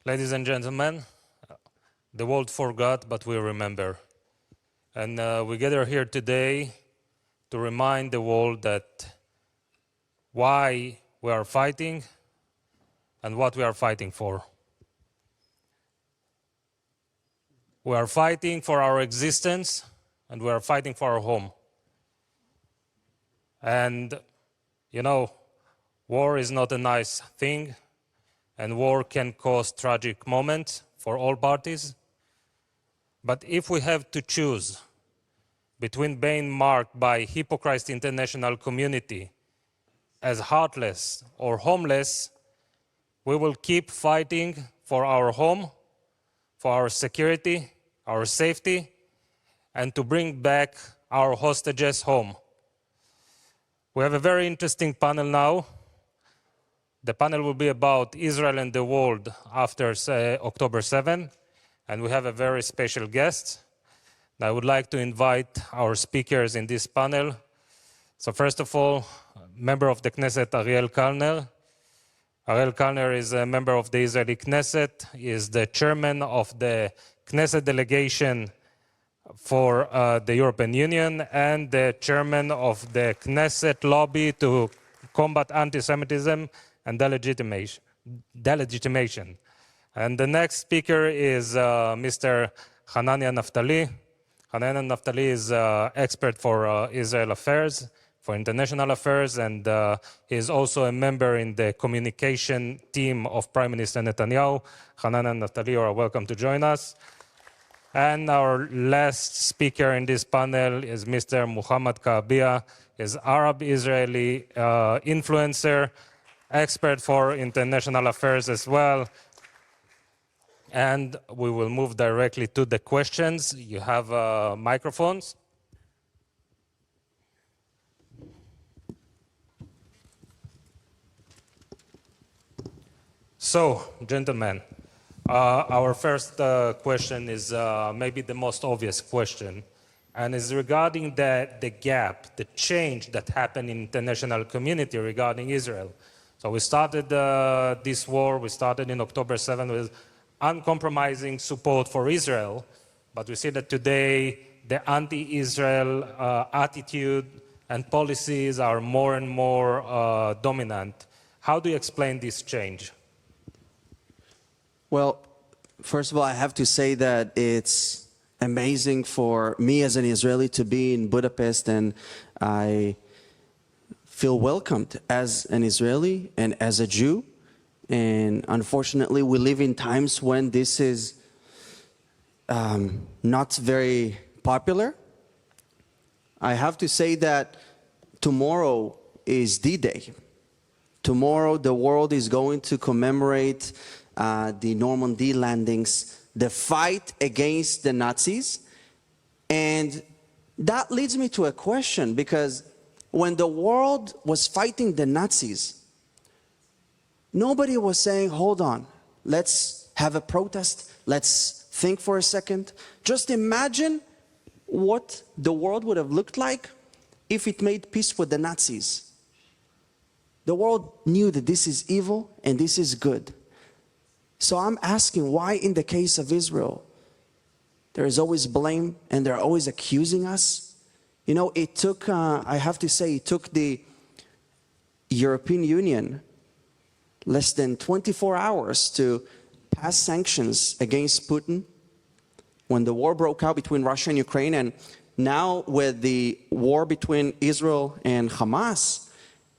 Ladies and gentlemen, the world forgot, but we remember. And we gather here today to remind the world that why we are fighting and what we are fighting for. We are fighting for our existence and we are fighting for our home. And, you know, war is not a nice thing, and war can cause tragic moments for all parties. But if we have to choose between being marked by hypocrisy international community as heartless or homeless, we will keep fighting for our home, for our security, our safety, and to bring back our hostages home. We have a very interesting panel now. The panel will be about Israel and the world after October 7, and we have a very special guest. I would like to invite our speakers in this panel. So first of all, member of the Knesset, Ariel Kallner. Ariel Kallner is a member of the Israeli Knesset. He is the chairman of the Knesset delegation for the European Union and the chairman of the Knesset lobby to combat anti-Semitism and delegitimation. And the next speaker is Mr. Hananya Naftali. Hananya Naftali is expert for Israel affairs, for international affairs, and he is also a member in the communication team of Prime Minister Netanyahu. Hananya Naftali, you are welcome to join us. And our last speaker in this panel is Mr. Mohamad Kabyia, is Arab-Israeli influencer, expert for international affairs as well. And we will move directly to the questions. You have microphones. So, gentlemen, our first question is maybe the most obvious question, and is regarding the gap, the change that happened in international community regarding Israel. So we started this war, we started in October 7 with uncompromising support for Israel, but we see that today the anti-Israel attitude and policies are more and more dominant. How do you explain this change? Well, first of all, I have to say that it's amazing for me as an Israeli to be in Budapest, and I feel welcomed as an Israeli and as a Jew. And unfortunately, we live in times when this is not very popular. I have to say that tomorrow is D-Day. Tomorrow, the world is going to commemorate the Normandy landings, the fight against the Nazis. And that leads me to a question, because when the world was fighting the Nazis, nobody was saying, hold on, let's have a protest, let's think for a second. Just imagine what the world would have looked like if it made peace with the Nazis. The world knew that this is evil and this is good. So I'm asking, why in the case of Israel, there is always blame and they're always accusing us? You know, it took, I have to say, it took the European Union less than 24 hours to pass sanctions against Putin when the war broke out between Russia and Ukraine. And now with the war between Israel and Hamas,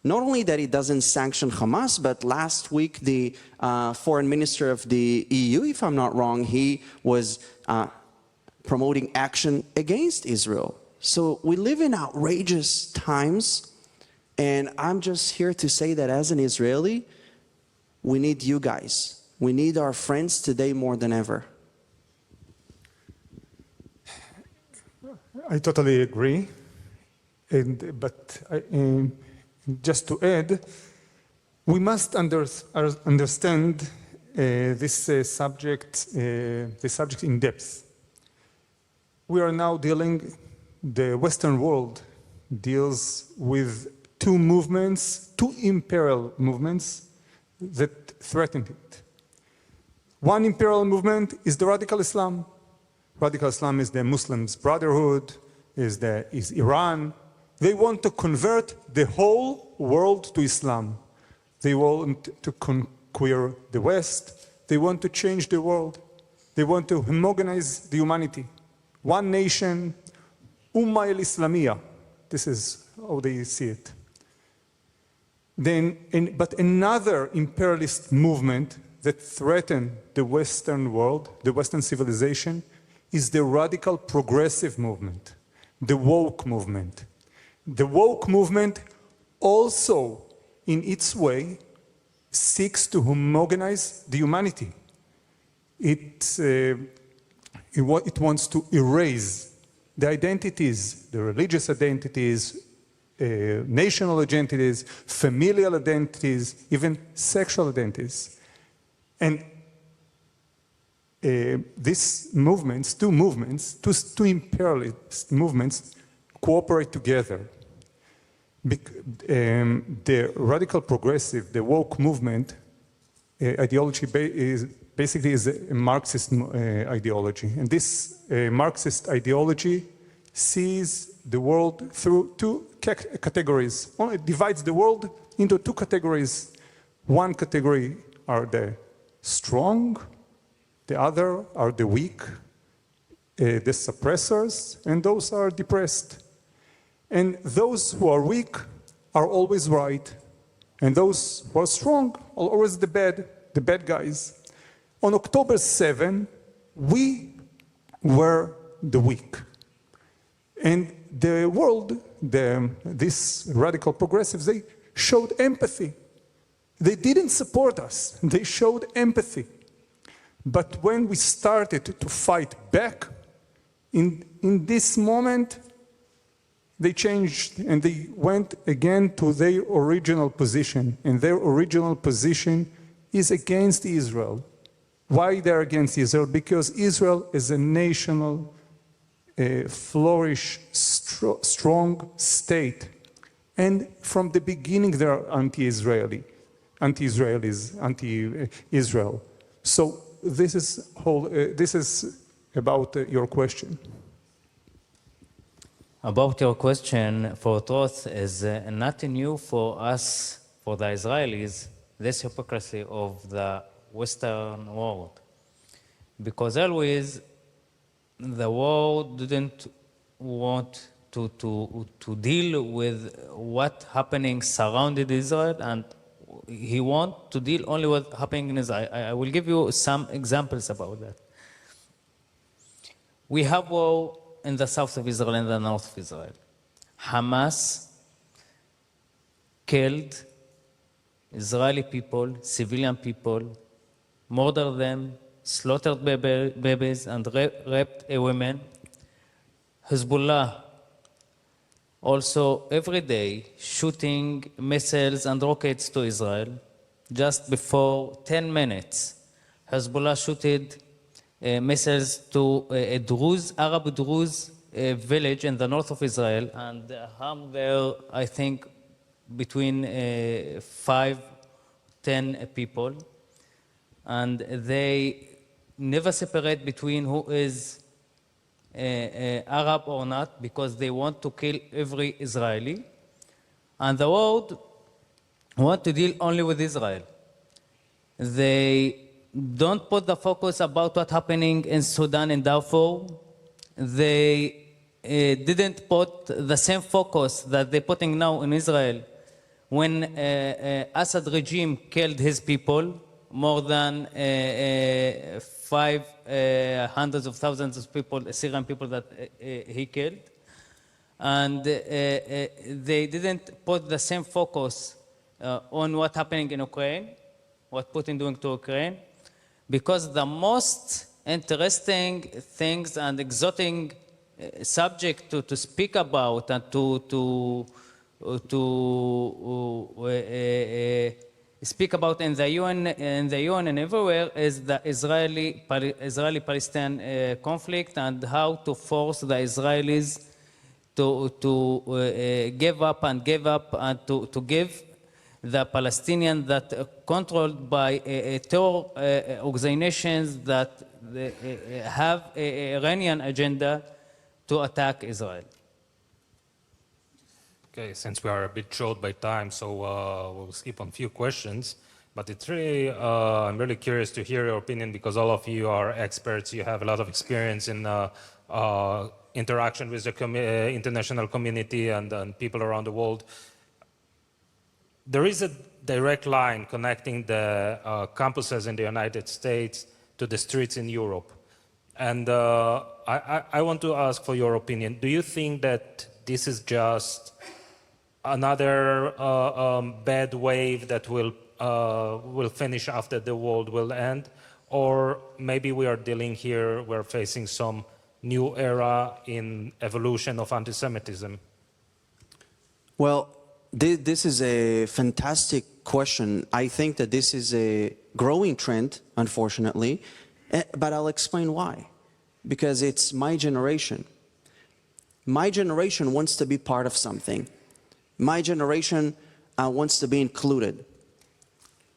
not only that it doesn't sanction Hamas, but last week the foreign minister of the EU, if I'm not wrong, he was promoting action against Israel. So we live in outrageous times, and I'm just here to say that as an Israeli, we need you guys. We need our friends today more than ever. I totally agree, but just to add, we must understand this subject in depth. We are now dealing, the Western world deals with two movements, two imperial movements that threatened it. One imperial movement is the radical Islam. Radical Islam is the Muslims' Brotherhood, is Iran. They want to convert the whole world to Islam. They want to conquer the West. They want to change the world. They want to homogenize the humanity. One nation, Ummah al-Islamiyah. This is how they see it. But another imperialist movement that threatened the Western world, the Western civilization, is the radical progressive movement, the woke movement. The woke movement also, in its way, seeks to homogenize the humanity. It wants to erase the identities, the religious identities, national identities, familial identities, even sexual identities. And these movements, two imperialist movements, cooperate together. The radical progressive, the woke movement ideology is a Marxist ideology. And this Marxist ideology sees the world through two categories. It divides the world into two categories. One category are the strong, the other are the weak, the suppressors, and those are depressed. And those who are weak are always right, and those who are strong are always the bad guys. On October 7, we were the weak. And the world, these radical progressives, they showed empathy. They didn't support us, they showed empathy. But when we started to fight back, in this moment, they changed and they went again to their original position. And their original position is against Israel. Why they're against Israel? Because Israel is a national, strong state. And from the beginning, they are anti-Israelis, anti-Israel. So this is about your question. About your question, for truth is not new for us, for the Israelis, this hypocrisy of the Western world. Because always the world didn't want to deal with what happening surrounded Israel, and he want to deal only with happening in Israel. I will give you some examples about that. We have war in the south of Israel and the north of Israel. Hamas killed Israeli people, civilian people, murdered them, slaughtered babies, and raped women. Hezbollah also every day shooting missiles and rockets to Israel. Just before 10 minutes, Hezbollah shooted missiles to a Arab Druze village in the north of Israel, and harmed there, I think, between 5-10 people. And they never separate between who is Arab or not, because they want to kill every Israeli. And the world want to deal only with Israel. They don't put the focus about what's happening in Sudan and Darfur. They didn't put the same focus that they're putting now in Israel when Assad regime killed his people, more than 500 of thousands of people, Syrian people that he killed. And they didn't put the same focus on what's happening in Ukraine, what Putin doing to Ukraine, because the most interesting things and exotic subject to speak about and to speak about in the UN and everywhere is the Israeli-Palestine conflict, and how to force the Israelis to give up and to give the Palestinian that controlled by terror organizations that have an Iranian agenda to attack Israel. Okay, since we are a bit short by time, so we'll skip on a few questions. But it's really, I'm really curious to hear your opinion because all of you are experts. You have a lot of experience in interaction with the international community and people around the world. There is a direct line connecting the campuses in the United States to the streets in Europe. And I want to ask for your opinion. Do you think that this is just another bad wave that will finish after the world will end? Or maybe we are dealing here, we're facing some new era in evolution of anti-Semitism? Well, this is a fantastic question. I think that this is a growing trend, unfortunately, but I'll explain why. Because it's my generation. My generation wants to be part of something. My generation wants to be included.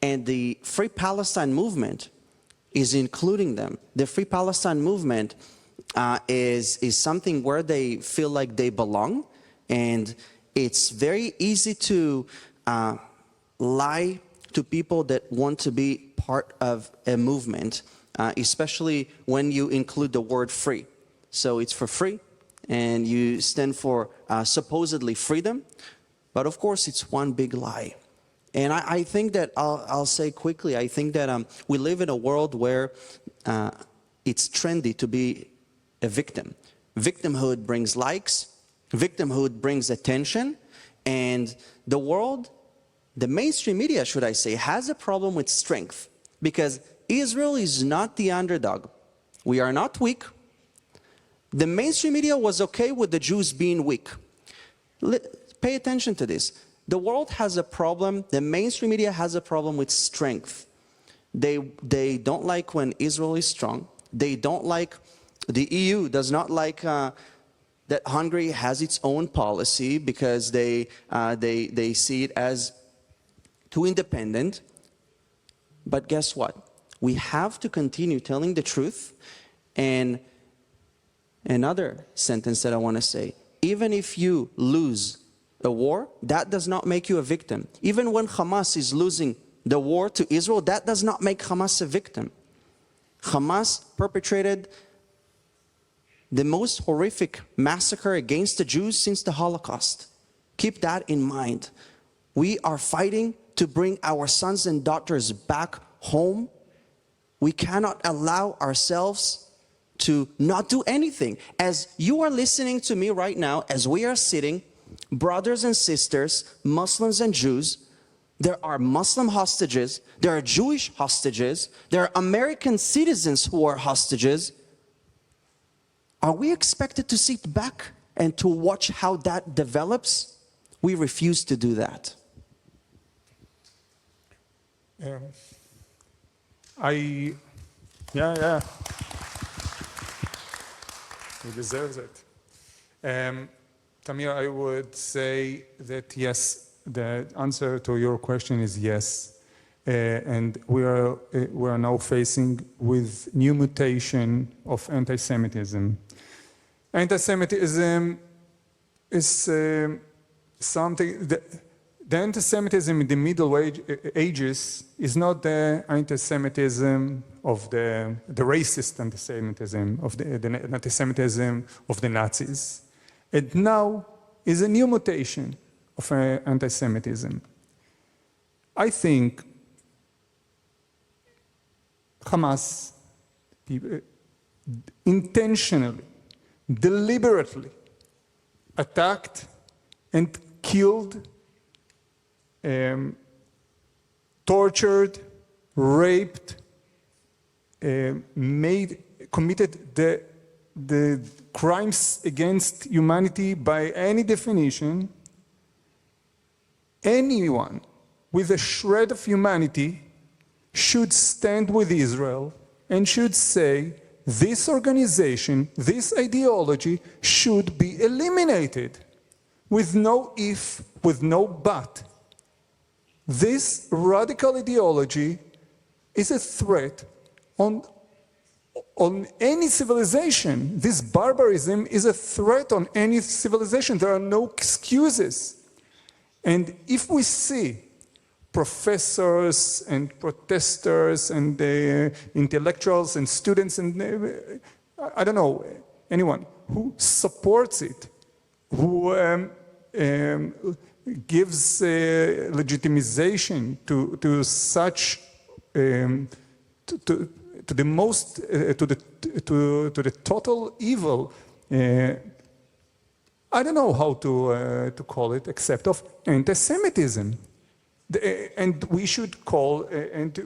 And the Free Palestine movement is including them. The Free Palestine movement is something where they feel like they belong, and it's very easy to lie to people that want to be part of a movement, especially when you include the word free. So it's for free, and you stand for supposedly freedom, but of course it's one big lie. And I think that, I'll say quickly, I think that we live in a world where it's trendy to be a victim. Victimhood brings likes, victimhood brings attention, and the world, the mainstream media, should I say, has a problem with strength, because Israel is not the underdog. We are not weak. The mainstream media was okay with the Jews being weak. Pay attention to this. The world has a problem, the mainstream media has a problem with strength. They don't like when Israel is strong. They don't like, the EU does not like that Hungary has its own policy because they see it as too independent. But guess what? We have to continue telling the truth. And another sentence that I want to say, even if you lose a war, that does not make you a victim. Even when Hamas is losing the war to Israel, that does not make Hamas a victim. Hamas perpetrated the most horrific massacre against the Jews since the Holocaust. Keep that in mind. We are fighting to bring our sons and daughters back home. We cannot allow ourselves to not do anything. As you are listening to me right now, as we are sitting, brothers and sisters, Muslims and Jews, there are Muslim hostages, there are Jewish hostages, there are American citizens who are hostages. Are we expected to sit back and to watch how that develops? We refuse to do that. He deserves it. Tamir, I would say that yes, the answer to your question is yes. And we are now facing with new mutation of anti-Semitism. Anti-Semitism is something that the anti-Semitism in the Middle Ages is not the anti-Semitism of the racist anti-Semitism, of the anti-Semitism of the Nazis. And now is a new mutation of anti-Semitism. I think Hamas intentionally, deliberately attacked and killed, tortured, raped, committed the crimes against humanity by any definition. Anyone with a shred of humanity should stand with Israel and should say, this organization, this ideology should be eliminated with no if, with no but. This radical ideology is a threat on any civilization. This barbarism is a threat on any civilization. There are no excuses. And if we see professors and protesters and intellectuals and students and I don't know, anyone who supports it, who gives legitimization to such to the most to the total evil. I don't know how to call it, except of anti-Semitism, and we should call and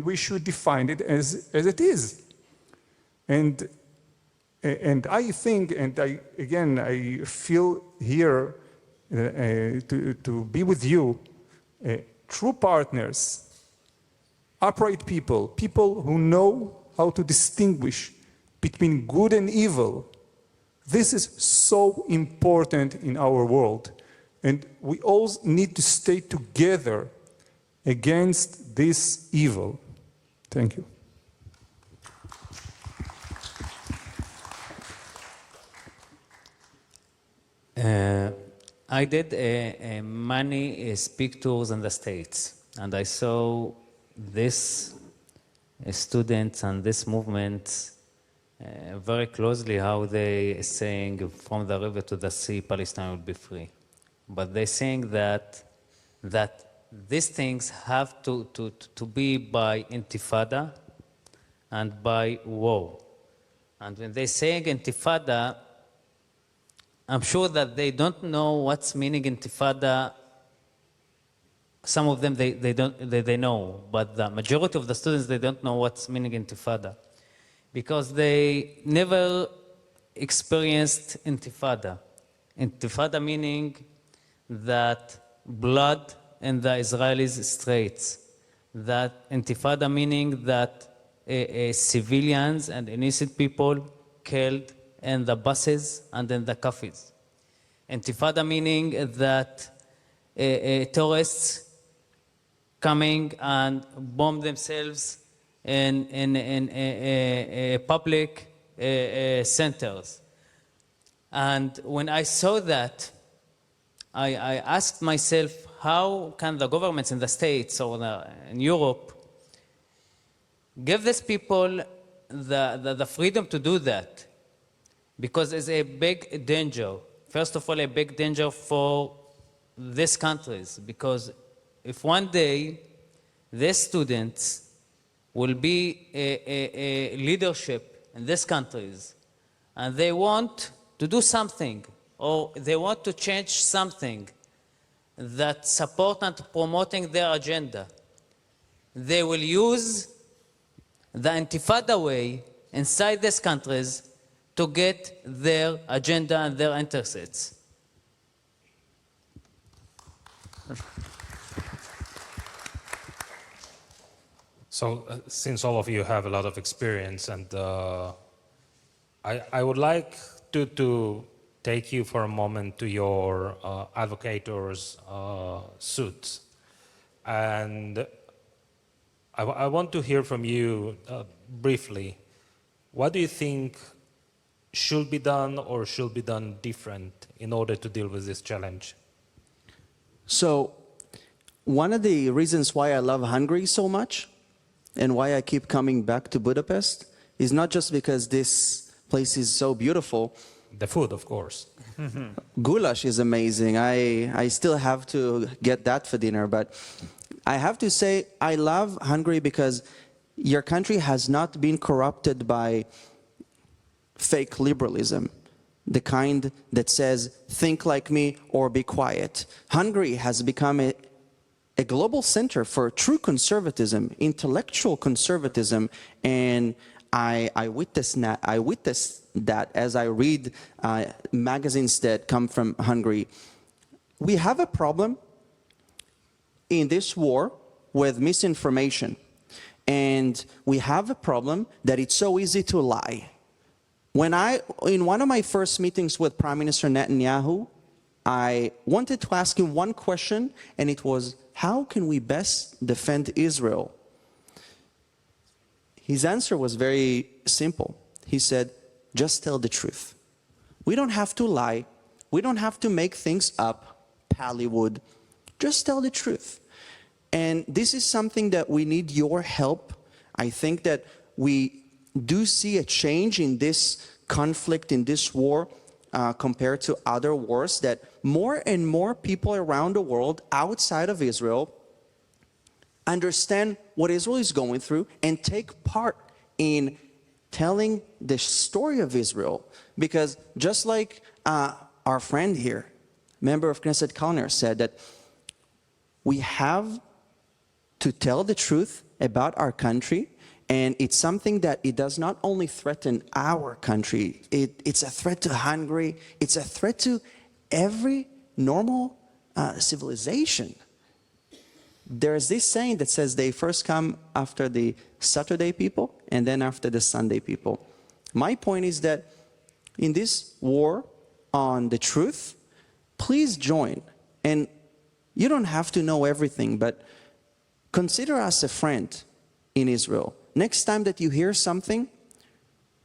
we should define it as it is. And I think, and I feel here to be with you, true partners, upright people, people who know how to distinguish between good and evil. This is so important in our world, and we all need to stay together against this evil. Thank you. I did many speak tours in the States, and I saw this students and this movement very closely, how they saying from the river to the sea, Palestine will be free. But they saying that these things have to be by intifada and by war. And when they saying intifada, I'm sure that they don't know what's meaning intifada. Some of them they know, but the majority of the students, they don't know what's meaning intifada, because they never experienced intifada. Intifada meaning that blood in the Israeli streets. That intifada meaning that civilians and innocent people killed in the buses and in the cafes. Intifada meaning that tourists coming and bomb themselves in public centers. And when I saw that, I asked myself, how can the governments in the States or in Europe give these people the freedom to do that? Because it's a big danger. First of all, a big danger for these countries, because if one day these students will be a leadership in these countries, and they want to do something, or they want to change something that support and promoting their agenda, they will use the intifada way inside these countries to get their agenda and their interests. So, since all of you have a lot of experience, and I would like to take you for a moment to your advocator's suit. And I want to hear from you briefly. What do you think should be done or should be done different in order to deal with this challenge? So, one of the reasons why I love Hungary so much and why I keep coming back to Budapest is not just because this place is so beautiful. The food, of course. Goulash is amazing. I still have to get that for dinner, but I have to say I love Hungary because your country has not been corrupted by fake liberalism, the kind that says, think like me or be quiet. Hungary has become a global center for true conservatism, intellectual conservatism, and I witnessed that as I read magazines that come from Hungary. We have a problem in this war with misinformation, and we have a problem that it's so easy to lie. In one of my first meetings with Prime Minister Netanyahu, I wanted to ask him one question, and it was, how can we best defend Israel? His answer was very simple. He said, just tell the truth. We don't have to lie. We don't have to make things up, Hollywood. Just tell the truth. And this is something that we need your help. I think that we do see a change in this conflict, in this war, compared to other wars, that more and more people around the world outside of Israel understand what Israel is going through and take part in telling the story of Israel. Because just like our friend here, member of Knesset Kallner, said that we have to tell the truth about our country, and it's something that it does not only threaten our country, it's a threat to Hungary, it's a threat to every normal civilization. There's this saying that says they first come after the Saturday people and then after the Sunday people. My point is that in this war on the truth, please join. And you don't have to know everything, but consider us a friend in Israel. Next time that you hear something,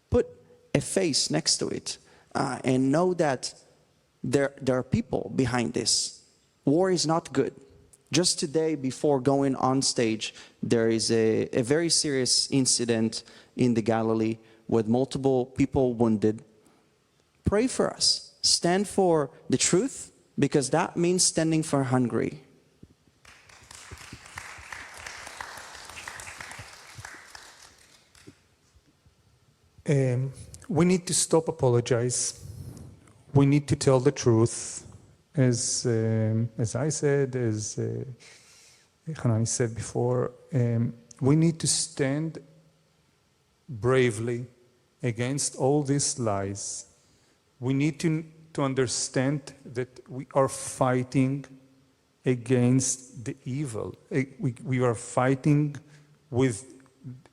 put a face next to it and know that there are people behind this. War is not good. Just today, before going on stage, there is a very serious incident in the Galilee with multiple people wounded. Pray for us. Stand for the truth, because that means standing for Hungary. We need to stop apologize. We need to tell the truth. As I said, as Hananya said before, we need to stand bravely against all these lies. We need to understand that we are fighting against the evil. We are fighting with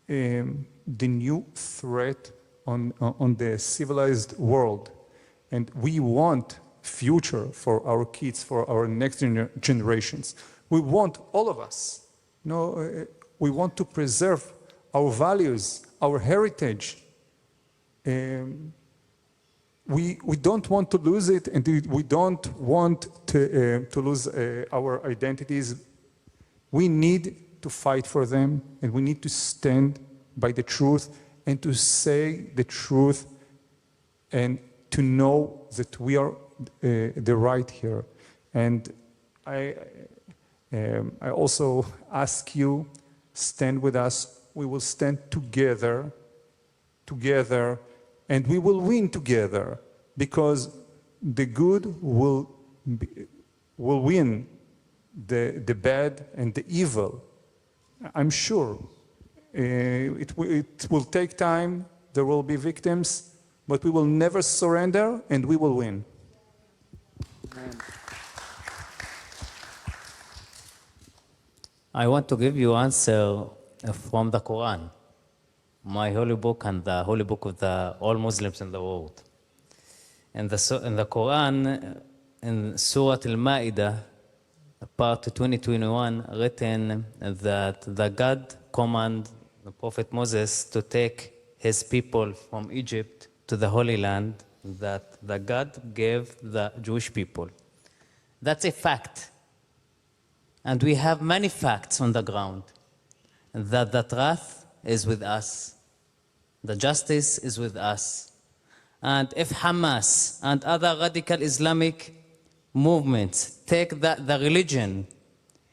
the new threat on the civilized world. And we want future for our kids, for our next generations. We want, all of us, we want to preserve our values, our heritage. We don't want to lose it, and we don't want to lose our identities. We need to fight for them, and we need to stand by the truth and to say the truth and to know that we are the right here. And I also ask you, stand with us. We will stand together, and we will win together, because the good will win the bad and the evil. I'm sure. It will take time, there will be victims, but we will never surrender, and we will win. Amen. I want to give you answer from the Quran, my holy book and the holy book of all Muslims in the world. In the Quran, in Surah Al-Ma'idah, part 2021, written that the God commanded the Prophet Moses to take his people from Egypt to the Holy Land that the God gave the Jewish people. That's a fact. And we have many facts on the ground, that the truth is with us, the justice is with us. And if Hamas and other radical Islamic movements take the religion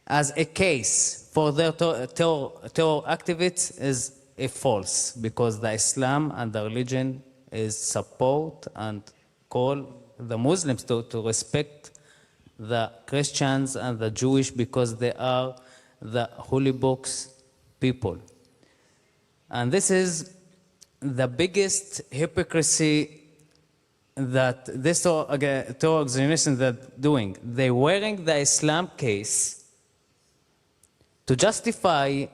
as a case for their terror activities, is a false, because the Islam and the religion is support and call the Muslims to respect the Christians and the Jewish, because they are the holy books people. And this is the biggest hypocrisy that this terror organization that doing. They're wearing the Islam case to justify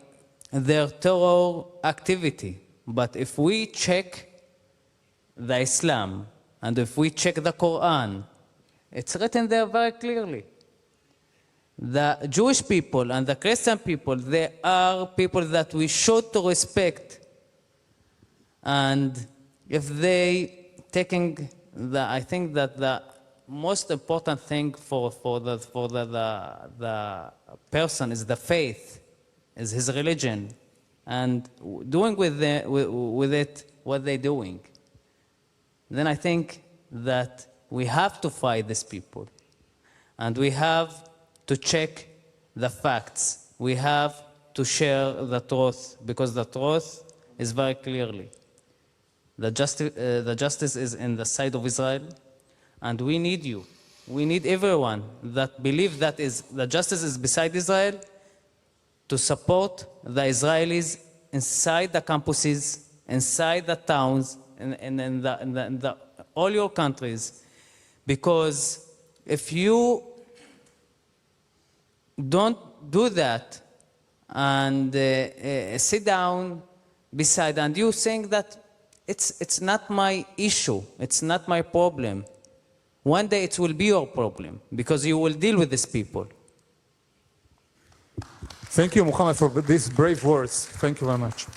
their terror activity. But if we check the Islam, and if we check the Quran, It's written there very clearly. The Jewish people and the Christian people, they are people that we should to respect. And if they taking I think that the most important thing for the person is the faith, is his religion, and doing with it what they're doing. Then I think that we have to fight these people, and we have to check the facts. We have to share the truth, because the truth is very clearly. The justice is in the side of Israel, and we need you. We need everyone that believe that the justice is beside Israel to support the Israelis inside the campuses, inside the towns, in all your countries. Because if you don't do that and sit down beside and you think that it's not my issue, it's not my problem, one day it will be your problem because you will deal with these people. Thank you, Mohamad, for these brave words. Thank you very much.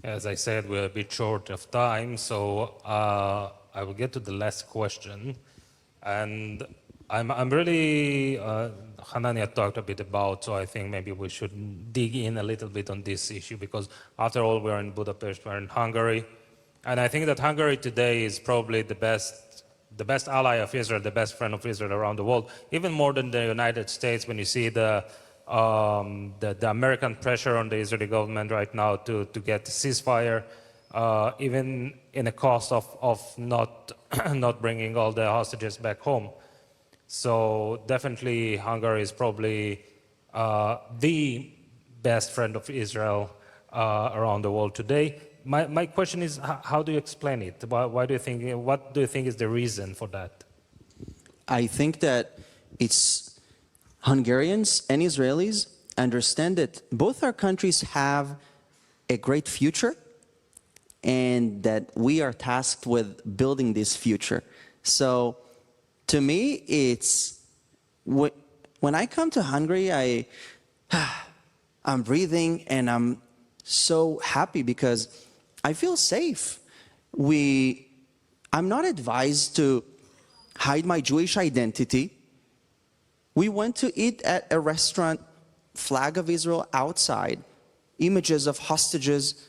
As I said, we're a bit short of time, so I will get to the last question. And I'm really, Hananya talked a bit about, so I think maybe we should dig in a little bit on this issue, because after all, we're in Budapest, we're in Hungary. And I think that Hungary today is probably the best ally of Israel, the best friend of Israel around the world, even more than the United States. When you see the American pressure on the Israeli government right now to get a ceasefire, even in the cost of not bringing all the hostages back home. So definitely Hungary is probably the best friend of Israel around the world today. My question is, how do you explain it? Why do you think? What do you think is the reason for that? I think that it's Hungarians and Israelis understand that both our countries have a great future and that we are tasked with building this future. So to me, it's when I come to Hungary, I'm breathing and I'm so happy because I feel safe. I'm not advised to hide my Jewish identity. We went to eat at a restaurant, flag of Israel outside, images of hostages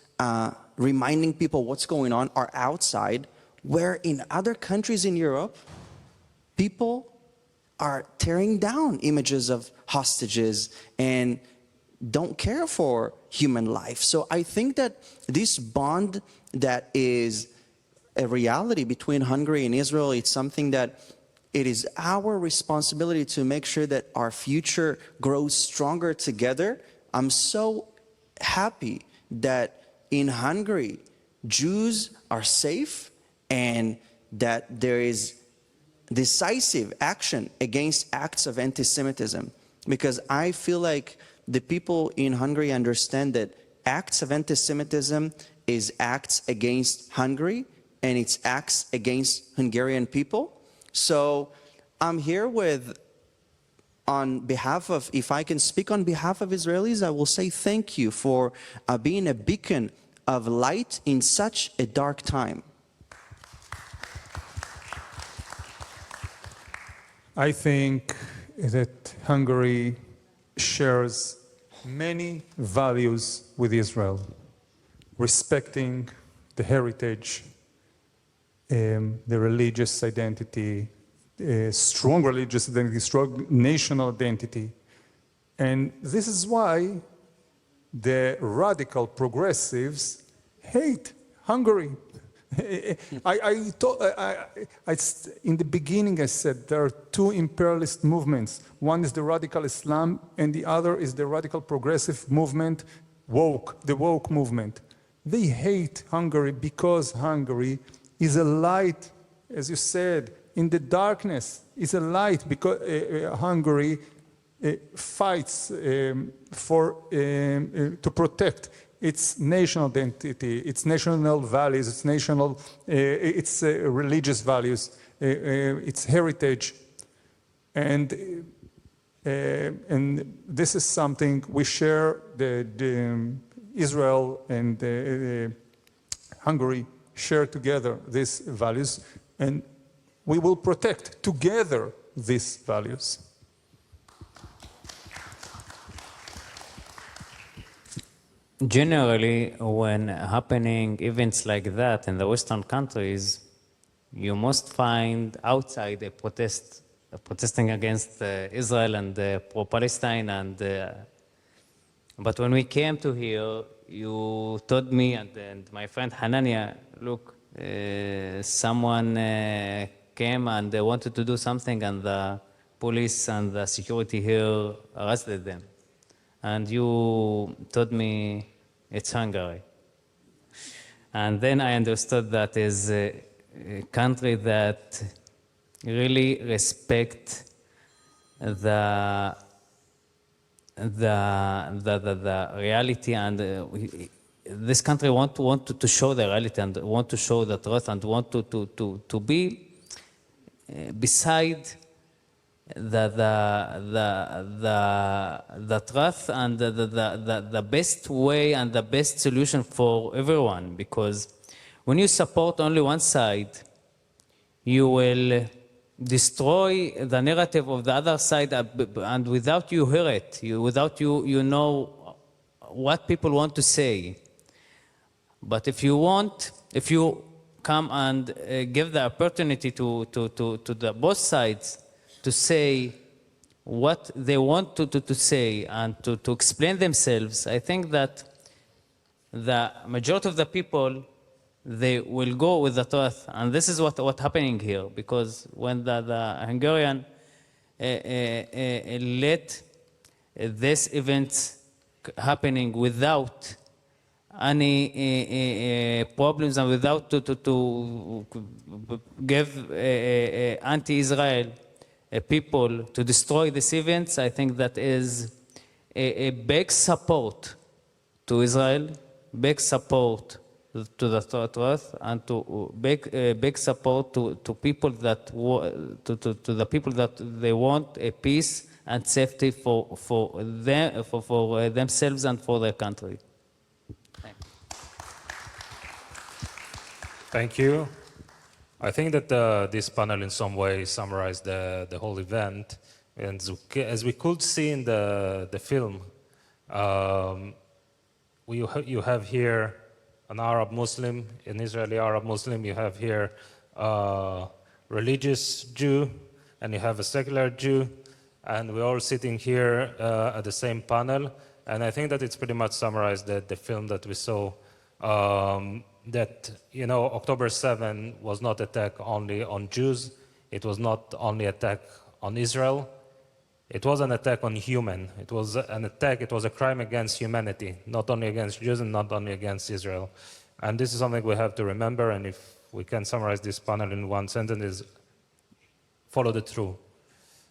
reminding people what's going on are outside, where in other countries in Europe, people are tearing down images of hostages and don't care for human life. So I think that this bond that is a reality between Hungary and Israel, it's something that it is our responsibility to make sure that our future grows stronger together. I'm so happy that in Hungary, Jews are safe and that there is decisive action against acts of anti-Semitism. Because I feel like the people in Hungary understand that acts of anti-Semitism is acts against Hungary and it's acts against Hungarian people. So I'm here on behalf of, if I can speak on behalf of Israelis, I will say thank you for being a beacon of light in such a dark time. I think that Hungary shares many values with Israel, respecting the heritage, the religious identity, strong religious identity, strong national identity. And this is why the radical progressives hate Hungary. In the beginning I said there are two imperialist movements. One is the radical Islam and the other is the radical progressive movement, the woke movement. They hate Hungary because Hungary is a light, as you said, in the darkness. Is a light because Hungary fights to protect its national identity, its national values, its religious values. its heritage, and this is something we share. The Israel and Hungary share together these values, and we will protect together these values. Generally, when happening events like that in the Western countries, you must find outside a protesting against Israel and pro-Palestine. But when we came to here, you told me and my friend Hananya, look, someone came and they wanted to do something, and the police and the security here arrested them. And you told me it's Hungary. And then I understood that is a country that really respect the reality, and this country want to show the reality and want to show the truth and want to be beside the truth and the best way and the best solution for everyone. Because when you support only one side, you will destroy the narrative of the other side, and without you hear it, without you know what people want to say. But if you come and give the opportunity to the both sides to say what they want to say and to explain themselves, I think that the majority of the people, they will go with the truth. And this is what happening here, because when the Hungarian let this event happening without any problems and without to give anti-Israel people to destroy these events, I think that is a big support to Israel, big support to the truth, and to big support to people that to the people that they want a peace and safety for them, for themselves and for their country. Thank you. I think that this panel in some way summarized the whole event. And as we could see in the film, you have here an Arab Muslim, an Israeli-Arab Muslim. You have here a religious Jew, and you have a secular Jew. And we're all sitting here at the same panel. And I think that it's pretty much summarized the film that we saw. That, you know, October 7 was not attack only on Jews. It was not only attack on Israel. It was an attack on human. It was an attack, it was a crime against humanity, not only against Jews and not only against Israel. And this is something we have to remember, and if we can summarize this panel in one sentence, is follow the truth.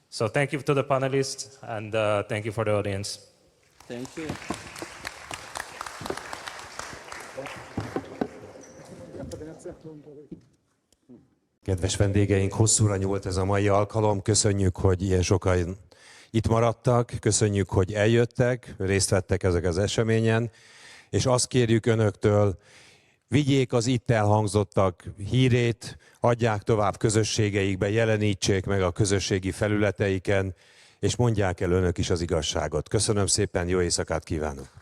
So thank you to the panelists, and thank you for the audience. Thank you. Kedves vendégeink, hosszúra nyúlt ez a mai alkalom. Köszönjük, hogy ilyen sokan itt maradtak, köszönjük, hogy eljöttek, részt vettek ezek az eseményen, és azt kérjük önöktől, vigyék az itt elhangzottak hírét, adják tovább közösségeikbe, jelenítsék meg a közösségi felületeiken, és mondják el önök is az igazságot. Köszönöm szépen, jó éjszakát kívánok!